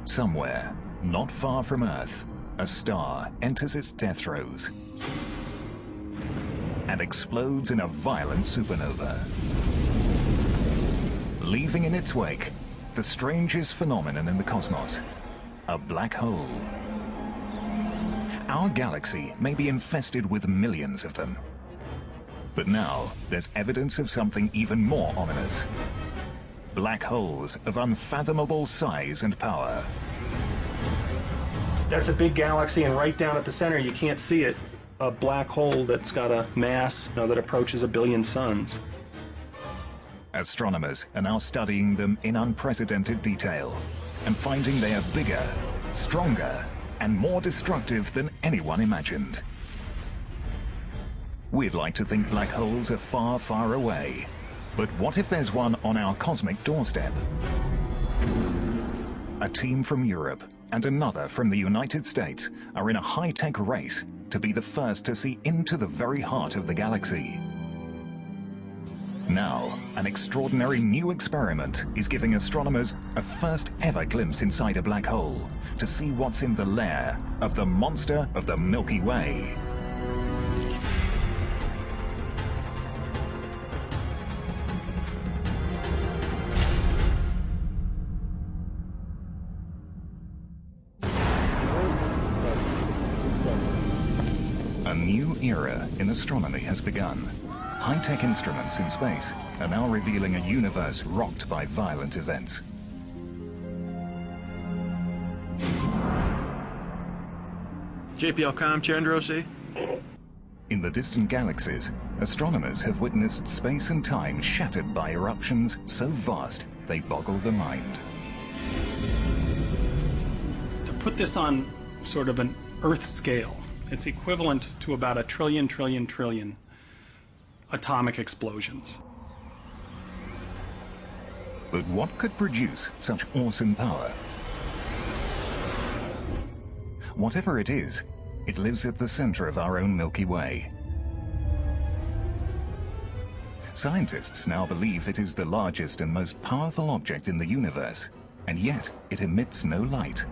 Somewhere, not far from Earth, a star enters its death throes and explodes in a violent supernova, leaving in its wake the strangest phenomenon in the cosmos, a black hole. Our galaxy may be infested with millions of them. But now, there's evidence of something even more ominous. Black holes of unfathomable size and power. That's a big galaxy, and right down at the center, you can't see it. A black hole that's got a mass that approaches 1 billion suns. Astronomers are now studying them in unprecedented detail and finding they are bigger, stronger, and more destructive than anyone imagined. We'd like to think black holes are far, far away. But what if there's one on our cosmic doorstep? A team from Europe and another from the United States are in a high-tech race to be the first to see into the very heart of the galaxy. Now, an extraordinary new experiment is giving astronomers a first-ever glimpse inside a black hole to see what's in the lair of the monster of the Milky Way. A new era in astronomy has begun. High-tech instruments in space are now revealing a universe rocked by violent events. JPL Com, Chandrosi. In the distant galaxies, astronomers have witnessed space and time shattered by eruptions so vast they boggle the mind. To put this on sort of an Earth scale, it's equivalent to about 1 trillion atomic explosions. But what could produce such awesome power? Whatever it is, it lives at the center of our own Milky Way. Scientists now believe it is the largest and most powerful object in the universe, and yet it emits no light.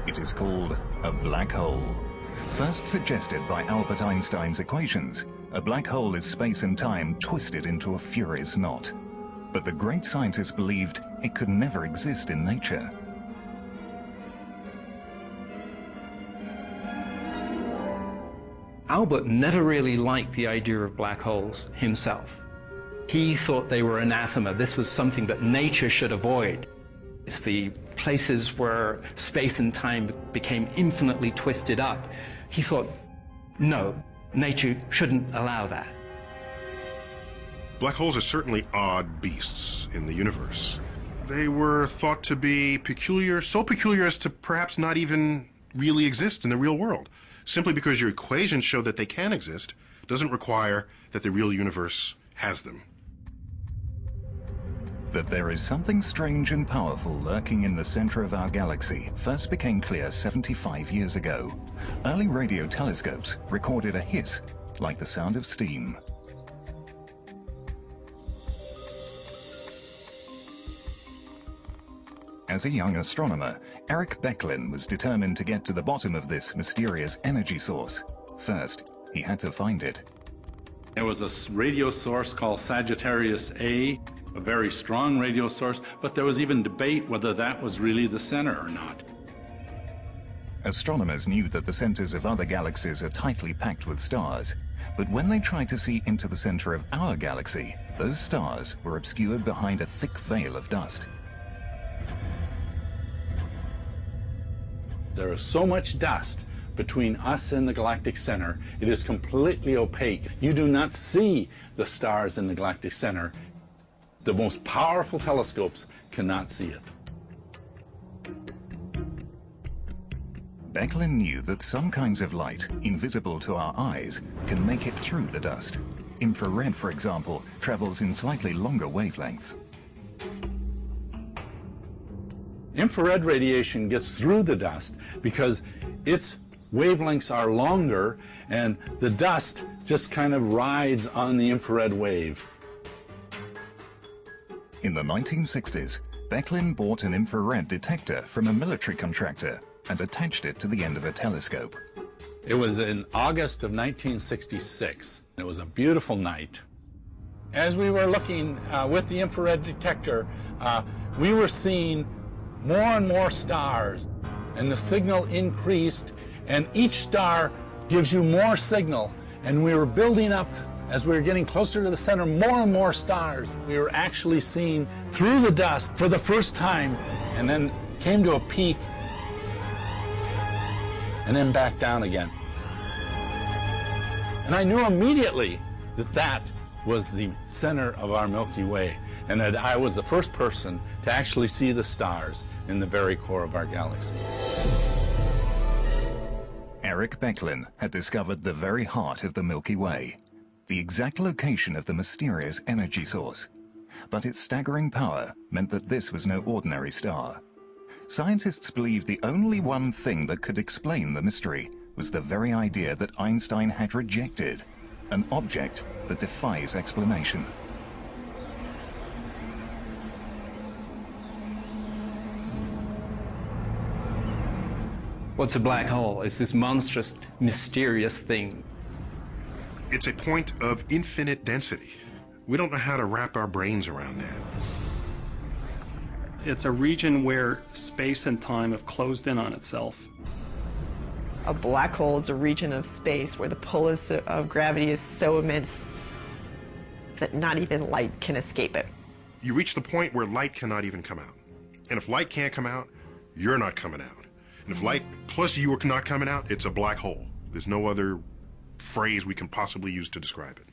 It is called a black hole. First suggested by Albert Einstein's equations, a black hole is space and time twisted into a furious knot. But the great scientist believed it could never exist in nature. Albert never really liked the idea of black holes himself. He thought they were anathema. This was something that nature should avoid. It's the places where space and time became infinitely twisted up. He thought, no, nature shouldn't allow that. Black holes are certainly odd beasts in the universe. They were thought to be peculiar, so peculiar as to perhaps not even really exist in the real world. Simply because your equations show that they can exist doesn't require that the real universe has them. That there is something strange and powerful lurking in the center of our galaxy first became clear 75 years ago. Early radio telescopes recorded a hiss like the sound of steam. As a young astronomer, Eric Becklin was determined to get to the bottom of this mysterious energy source. First, he had to find it. There was a radio source called Sagittarius A, a very strong radio source, but there was even debate whether that was really the center or not. Astronomers knew that the centers of other galaxies are tightly packed with stars, but when they tried to see into the center of our galaxy, those stars were obscured behind a thick veil of dust. There is so much dust between us and the galactic center, it is completely opaque. You do not see the stars in the galactic center. The most powerful telescopes cannot see it. Becklin knew that some kinds of light, invisible to our eyes, can make it through the dust. Infrared, for example, travels in slightly longer wavelengths. Infrared radiation gets through the dust because its wavelengths are longer and the dust just kind of rides on the infrared wave. In the 1960s, Becklin bought an infrared detector from a military contractor and attached it to the end of a telescope. It was in August of 1966. It was a beautiful night. As we were looking with the infrared detector, we were seeing more and more stars, and the signal increased, and each star gives you more signal, and we were building up. As we were getting closer to the center, more and more stars. We were actually seeing through the dust for the first time, and then came to a peak, and then back down again. And I knew immediately that that was the center of our Milky Way, and that I was the first person to actually see the stars in the very core of our galaxy. Eric Becklin had discovered the very heart of the Milky Way, the exact location of the mysterious energy source. But its staggering power meant that this was no ordinary star. Scientists believed the only one thing that could explain the mystery was the very idea that Einstein had rejected, an object that defies explanation. What's a black hole? It's this monstrous, mysterious thing. It's a point of infinite density. We don't know how to wrap our brains around that. It's a region where space and time have closed in on itself. A black hole is a region of space where the pull of gravity is so immense that not even light can escape it. You reach the point where light cannot even come out. And if light can't come out, you're not coming out. And if light plus you are not coming out, it's a black hole. There's no other phrase we can possibly use to describe it.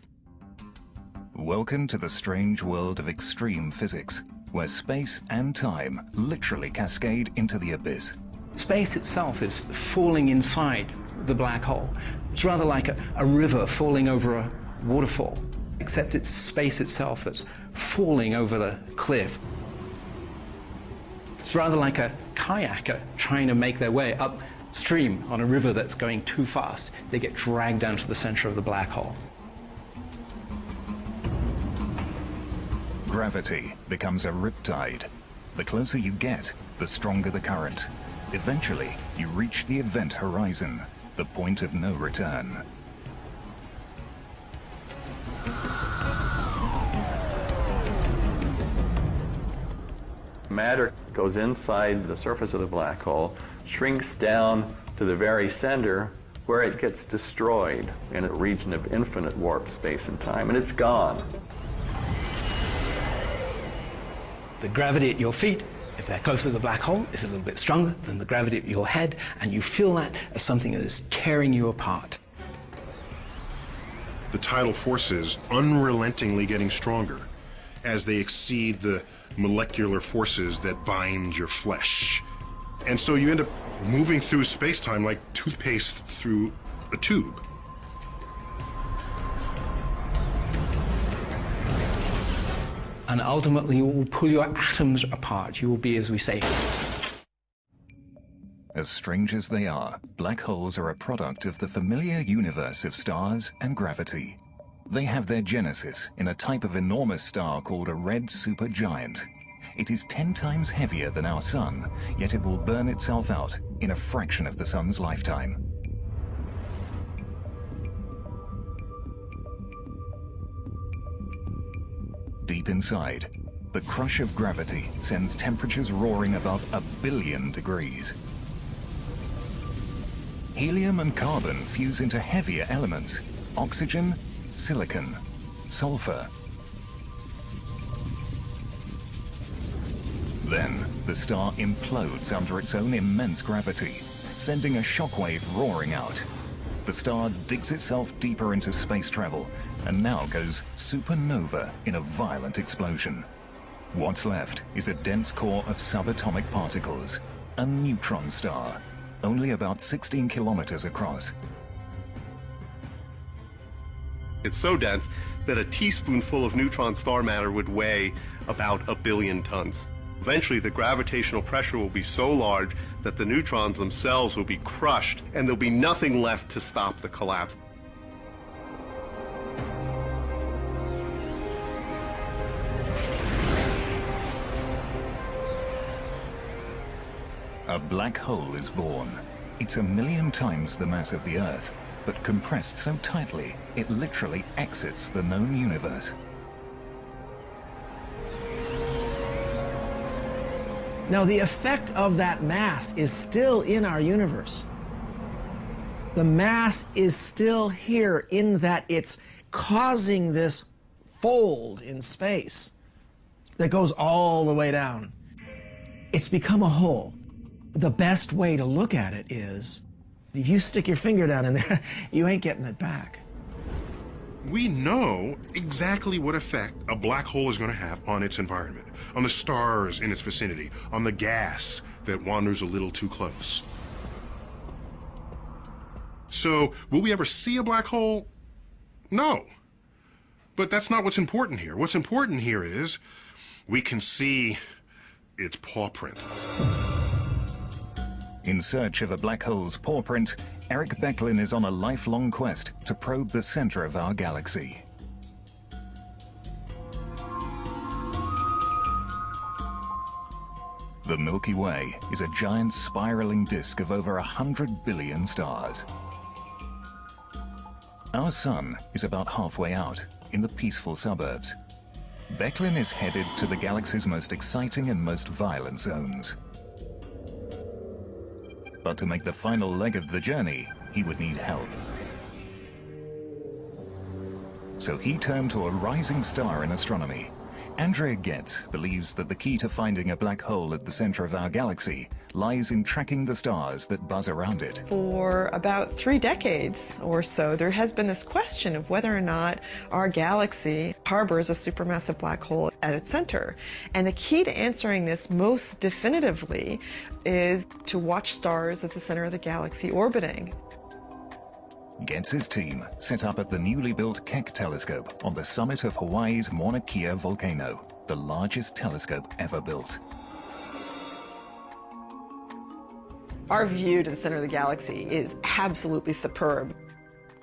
Welcome to the strange world of extreme physics, where space and time literally cascade into the abyss. Space itself is falling inside the black hole. It's rather like a river falling over a waterfall, except it's space itself that's falling over the cliff. It's rather like a kayaker trying to make their way upstream on a river that's going too fast. They get dragged down to the center of the black hole. Gravity becomes a riptide. The closer you get, the stronger the current. Eventually, you reach the event horizon, the point of no return. Matter goes inside the surface of the black hole, shrinks down to the very center, where it gets destroyed in a region of infinite warp space and time, and it's gone. The gravity at your feet, if they're closer to the black hole, is a little bit stronger than the gravity at your head, and you feel that as something that is tearing you apart. The tidal forces unrelentingly getting stronger as they exceed the molecular forces that bind your flesh. And so you end up moving through space-time like toothpaste through a tube. And ultimately, you will pull your atoms apart. You will be, as we say. As strange as they are, black holes are a product of the familiar universe of stars and gravity. They have their genesis in a type of enormous star called a red supergiant. It is 10 times heavier than our sun, yet it will burn itself out in a fraction of the sun's lifetime. Deep inside, the crush of gravity sends temperatures roaring above 1 billion degrees. Helium and carbon fuse into heavier elements: oxygen, silicon, sulfur. Then, the star implodes under its own immense gravity, sending a shockwave roaring out. The star digs itself deeper into space travel and now goes supernova in a violent explosion. What's left is a dense core of subatomic particles, a neutron star, only about 16 kilometers across. It's so dense that a teaspoonful of neutron star matter would weigh about 1 billion tons. Eventually, the gravitational pressure will be so large that the neutrons themselves will be crushed, and there'll be nothing left to stop the collapse. A black hole is born. It's 1 million times the mass of the Earth, but compressed so tightly, it literally exits the known universe. Now, the effect of that mass is still in our universe. The mass is still here in that it's causing this fold in space that goes all the way down. It's become a hole. The best way to look at it is, if you stick your finger down in there, you ain't getting it back. We know exactly what effect a black hole is going to have on its environment, on the stars in its vicinity, on the gas that wanders a little too close. So, will we ever see a black hole? No. But that's not what's important here. What's important here is we can see its paw print. In search of a black hole's paw print, Eric Becklin is on a lifelong quest to probe the center of our galaxy. The Milky Way is a giant spiraling disk of over 100 billion stars. Our sun is about halfway out, in the peaceful suburbs. Becklin is headed to the galaxy's most exciting and most violent zones. But to make the final leg of the journey, he would need help. So he turned to a rising star in astronomy. Andrea Getz believes that the key to finding a black hole at the center of our galaxy lies in tracking the stars that buzz around it. For about 3 decades or so, there has been this question of whether or not our galaxy harbors a supermassive black hole at its center. And the key to answering this most definitively is to watch stars at the center of the galaxy orbiting. Getz's team set up at the newly built Keck telescope on the summit of Hawaii's Mauna Kea volcano, the largest telescope ever built. Our view to the center of the galaxy is absolutely superb.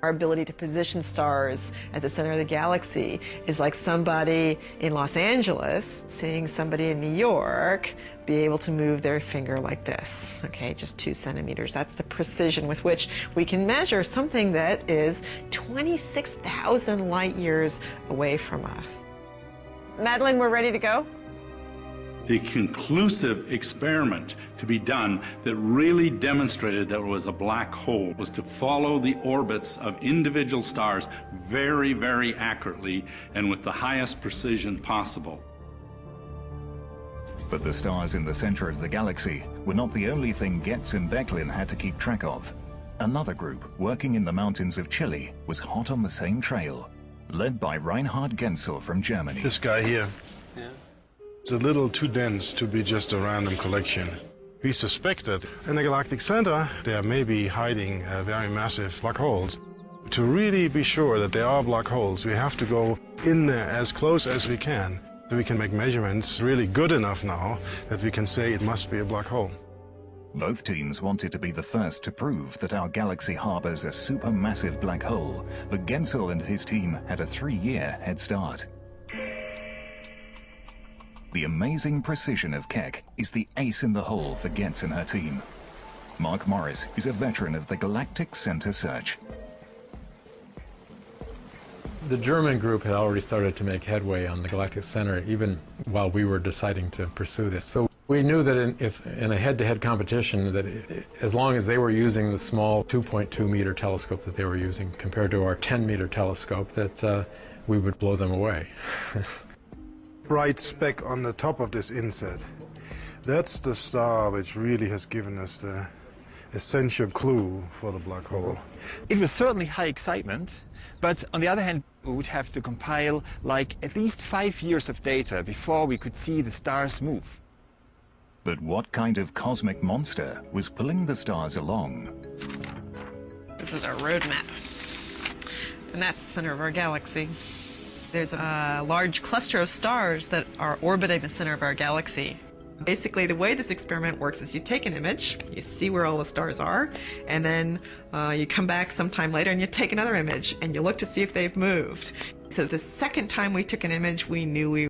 Our ability to position stars at the center of the galaxy is like somebody in Los Angeles seeing somebody in New York be able to move their finger like this, okay, just 2 centimeters. That's the precision with which we can measure something that is 26,000 light years away from us. Madeline, we're ready to go? The conclusive experiment to be done that really demonstrated that it was a black hole was to follow the orbits of individual stars very, very accurately and with the highest precision possible. But the stars in the center of the galaxy were not the only thing Getz and Becklin had to keep track of. Another group, working in the mountains of Chile, was hot on the same trail, led by Reinhard Genzel from Germany. This guy here. Yeah. It's a little too dense to be just a random collection. We suspect that in the galactic center there may be hiding very massive black holes. To really be sure that they are black holes, we have to go in there as close as we can, so we can make measurements really good enough now that we can say it must be a black hole. Both teams wanted to be the first to prove that our galaxy harbors a supermassive black hole, but Genzel and his team had a 3-year head start. The amazing precision of Keck is the ace in the hole for Getz and her team. Mark Morris is a veteran of the Galactic Center search. The German group had already started to make headway on the Galactic Center even while we were deciding to pursue this. So we knew that in a head-to-head competition that as long as they were using the small 2.2 meter telescope that they were using compared to our 10 meter telescope, that we would blow them away. Bright speck on the top of this inset. That's the star which really has given us the essential clue for the black hole. It was certainly high excitement, but on the other hand, we would have to compile like at least 5 years of data before we could see the stars move. But what kind of cosmic monster was pulling the stars along? This is our roadmap, and that's the center of our galaxy. There's a large cluster of stars that are orbiting the center of our galaxy. Basically, the way this experiment works is you take an image, you see where all the stars are, and then you come back sometime later and you take another image and you look to see if they've moved. So the second time we took an image, we knew we